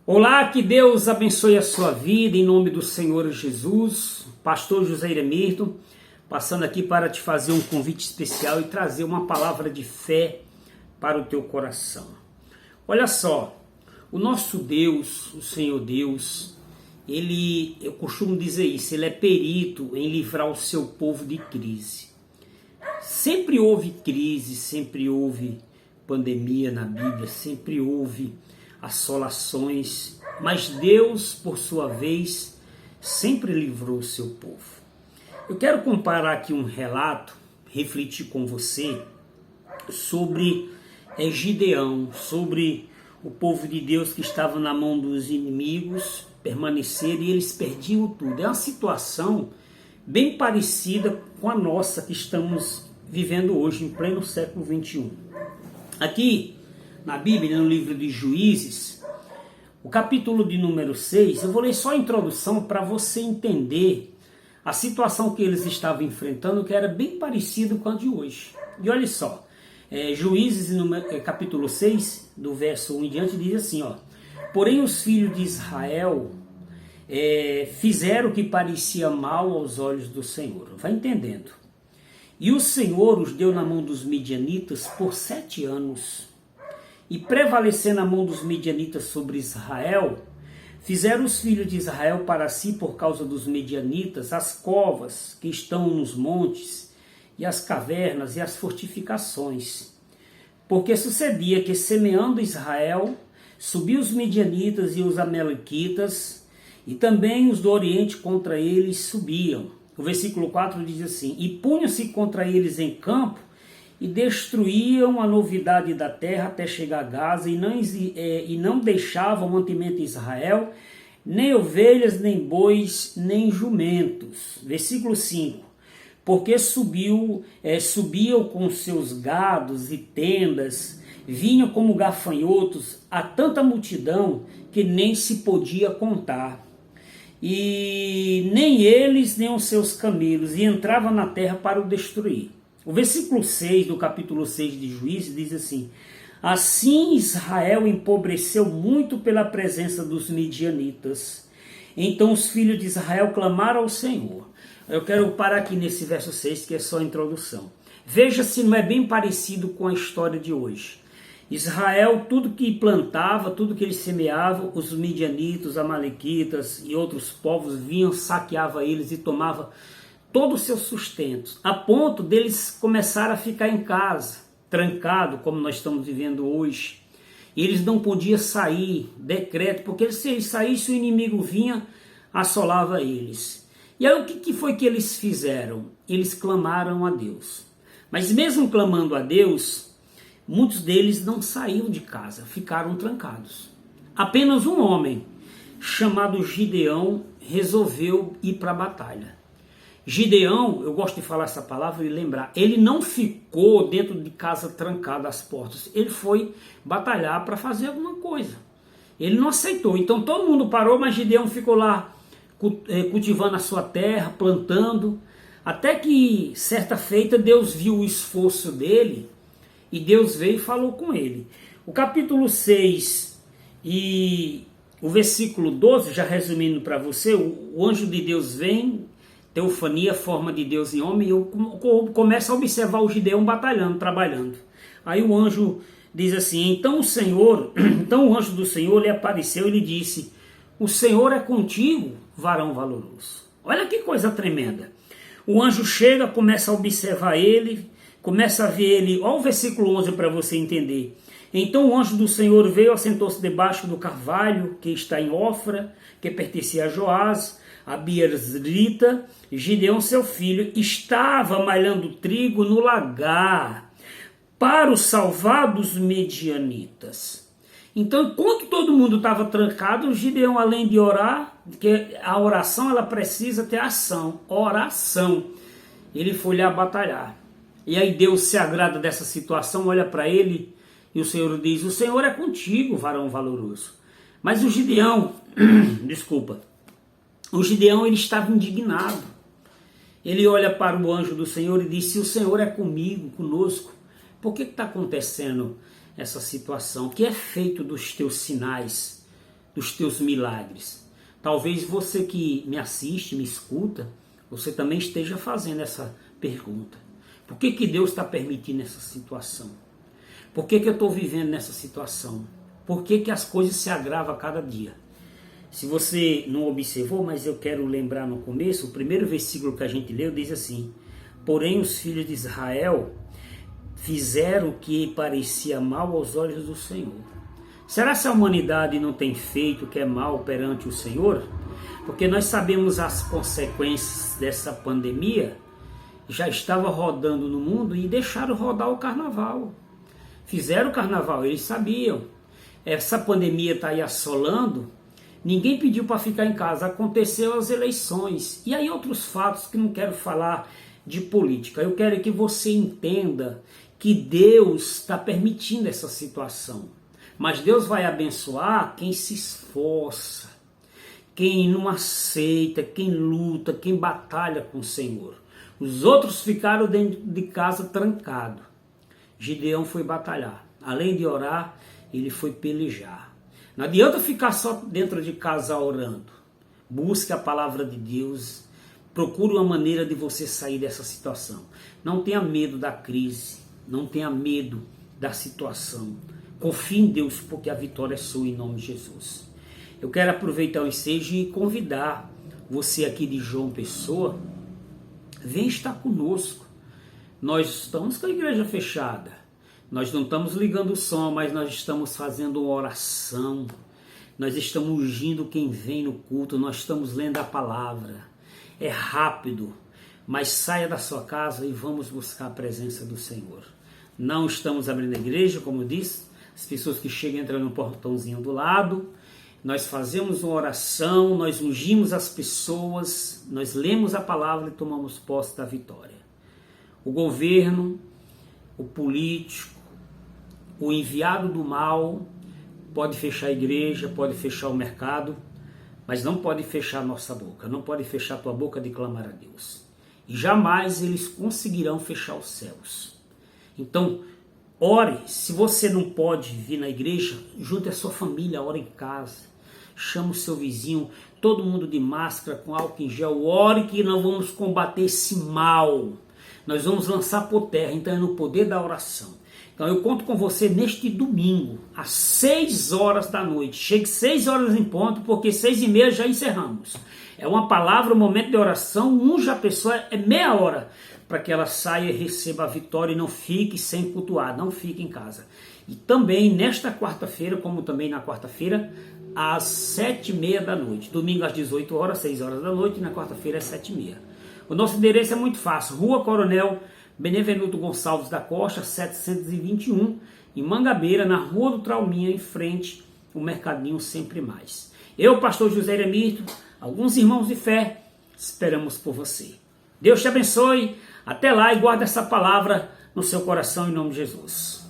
Olá, que Deus abençoe a sua vida em nome do Senhor Jesus. Pastor José Iremirto, passando aqui para te fazer um convite especial e trazer uma palavra de fé para o teu coração. Olha só, o nosso Deus, o Senhor Deus, eu costumo dizer isso, ele é perito em livrar o seu povo de crise. Sempre houve crise, sempre houve pandemia na Bíblia, sempre houve assolações, mas Deus, por sua vez, sempre livrou o seu povo. Eu quero comparar aqui um relato, refletir com você sobre Gideão, sobre o povo de Deus que estava na mão dos inimigos, permanecer e eles perdiam tudo. É uma situação bem parecida com a nossa que estamos vivendo hoje, em pleno século XXI. Aqui, na Bíblia, no livro de Juízes, o capítulo de número 6, eu vou ler só a introdução para você entender a situação que eles estavam enfrentando, que era bem parecido com a de hoje. E olha só, Juízes, capítulo 6, do verso 1 em diante, diz assim, ó: porém os filhos de Israel fizeram o que parecia mal aos olhos do Senhor. Vai entendendo. E o Senhor os deu na mão dos midianitas por 7 anos. E prevalecendo a mão dos midianitas sobre Israel, fizeram os filhos de Israel para si, por causa dos midianitas, as covas que estão nos montes, e as cavernas e as fortificações. Porque sucedia que, semeando Israel, subiam os midianitas e os amalequitas, e também os do Oriente contra eles subiam. O versículo 4 diz assim: e punham-se contra eles em campo, e destruíam a novidade da terra até chegar a Gaza, e não deixavam mantimento em Israel, nem ovelhas, nem bois, nem jumentos. Versículo 5. Porque subiam com seus gados e tendas, vinham como gafanhotos a tanta multidão que nem se podia contar. E nem eles, nem os seus camelos, e entravam na terra para o destruir. O versículo 6 do capítulo 6 de Juízes diz assim: assim Israel empobreceu muito pela presença dos midianitas. Então os filhos de Israel clamaram ao Senhor. Eu quero parar aqui nesse verso 6, que é só a introdução. Veja se não é bem parecido com a história de hoje. Israel, tudo que plantava, tudo que eles semeavam, os midianitas, os amalequitas e outros povos vinham, saqueavam eles e tomavam todo o seu sustento, a ponto deles começarem a ficar em casa, trancado, como nós estamos vivendo hoje. E eles não podiam sair, decreto, porque se eles saíssem, o inimigo vinha, assolava eles. E aí o que foi que eles fizeram? Eles clamaram a Deus. Mas mesmo clamando a Deus, muitos deles não saíam de casa, ficaram trancados. Apenas um homem, chamado Gideão, resolveu ir para a batalha. Gideão, eu gosto de falar essa palavra e lembrar, ele não ficou dentro de casa trancado às portas, ele foi batalhar para fazer alguma coisa. Ele não aceitou, então todo mundo parou, mas Gideão ficou lá cultivando a sua terra, plantando, até que certa feita Deus viu o esforço dele e Deus veio e falou com ele. O capítulo 6 e o versículo 12, já resumindo para você, o anjo de Deus vem, teofania, forma de Deus em homem, e eu começo a observar o Gideão batalhando, trabalhando. Aí o anjo diz assim: então o anjo do Senhor lhe apareceu e lhe disse: o Senhor é contigo, varão valoroso. Olha que coisa tremenda. O anjo chega, começa a observar ele, começa a ver ele. Olha o versículo 11 para você entender. Então o anjo do Senhor veio, assentou-se debaixo do carvalho que está em Ofra, que pertencia a Joás, a Biezrita. Gideão, seu filho, estava malhando trigo no lagar para o salvar dos medianitas. Então, enquanto todo mundo estava trancado, Gideão, além de orar, porque a oração ela precisa ter ação, oração, ele foi lá batalhar. E aí Deus se agrada dessa situação, olha para ele e o Senhor diz: o Senhor é contigo, varão valoroso. Mas o Gideão, o Gideão ele estava indignado. Ele olha para o anjo do Senhor e diz: se o Senhor é comigo, conosco, por que está acontecendo essa situação? O que é feito dos teus sinais dos teus milagres? Talvez você que me assiste, me escuta, você também esteja fazendo essa pergunta. Por que Deus está permitindo essa situação? Por que eu estou vivendo nessa situação? Por que as coisas se agravam a cada dia? Se você não observou, mas eu quero lembrar no começo, o primeiro versículo que a gente leu diz assim: porém os filhos de Israel fizeram o que parecia mal aos olhos do Senhor. Será que a humanidade não tem feito o que é mal perante o Senhor? Porque nós sabemos as consequências dessa pandemia, já estava rodando no mundo e deixaram rodar o carnaval. Fizeram o carnaval, eles sabiam. Essa pandemia está aí assolando, ninguém pediu para ficar em casa, aconteceu as eleições. E aí outros fatos que não quero falar de política. Eu quero que você entenda que Deus está permitindo essa situação. Mas Deus vai abençoar quem se esforça, quem não aceita, quem luta, quem batalha com o Senhor. Os outros ficaram dentro de casa trancado. Gideão foi batalhar. Além de orar, ele foi pelejar. Não adianta ficar só dentro de casa orando. Busque a palavra de Deus. Procure uma maneira de você sair dessa situação. Não tenha medo da crise. Não tenha medo da situação. Confie em Deus, porque a vitória é sua em nome de Jesus. Eu quero aproveitar o ensejo e convidar você aqui de João Pessoa. Vem estar conosco. Nós estamos com a igreja fechada. Nós não estamos ligando o som, mas nós estamos fazendo uma oração. Nós estamos ungindo quem vem no culto. Nós estamos lendo a palavra. É rápido, mas saia da sua casa e vamos buscar a presença do Senhor. Não estamos abrindo a igreja, como eu disse. As pessoas que chegam entram no portãozinho do lado. Nós fazemos uma oração, nós ungimos as pessoas, nós lemos a palavra e tomamos posse da vitória. O governo, o político, o enviado do mal pode fechar a igreja, pode fechar o mercado, mas não pode fechar a nossa boca, não pode fechar a tua boca de clamar a Deus. E jamais eles conseguirão fechar os céus. Então, ore. Se você não pode vir na igreja, junte a sua família, ore em casa. Chama o seu vizinho, todo mundo de máscara, com álcool em gel. Ore que nós vamos combater esse mal. Nós vamos lançar por terra, então é no poder da oração. Então eu conto com você neste domingo, às 6 horas da noite. Chegue 6 horas em ponto, porque 6h30 já encerramos. É uma palavra, um momento de oração, unja a pessoa, é meia hora, para que ela saia e receba a vitória e não fique sem cultuar, não fique em casa. E também nesta quarta-feira, como também na quarta-feira, às 7h30 da noite. Domingo às 18 horas, 6 horas da noite, e na quarta-feira às 7h30. O nosso endereço é muito fácil, Rua Coronel Benevenuto Gonçalves da Costa, 721, em Mangabeira, na Rua do Trauminha, em frente ao Mercadinho Sempre Mais. Eu, pastor José Iremito, alguns irmãos de fé, esperamos por você. Deus te abençoe, até lá e guarda essa palavra no seu coração em nome de Jesus.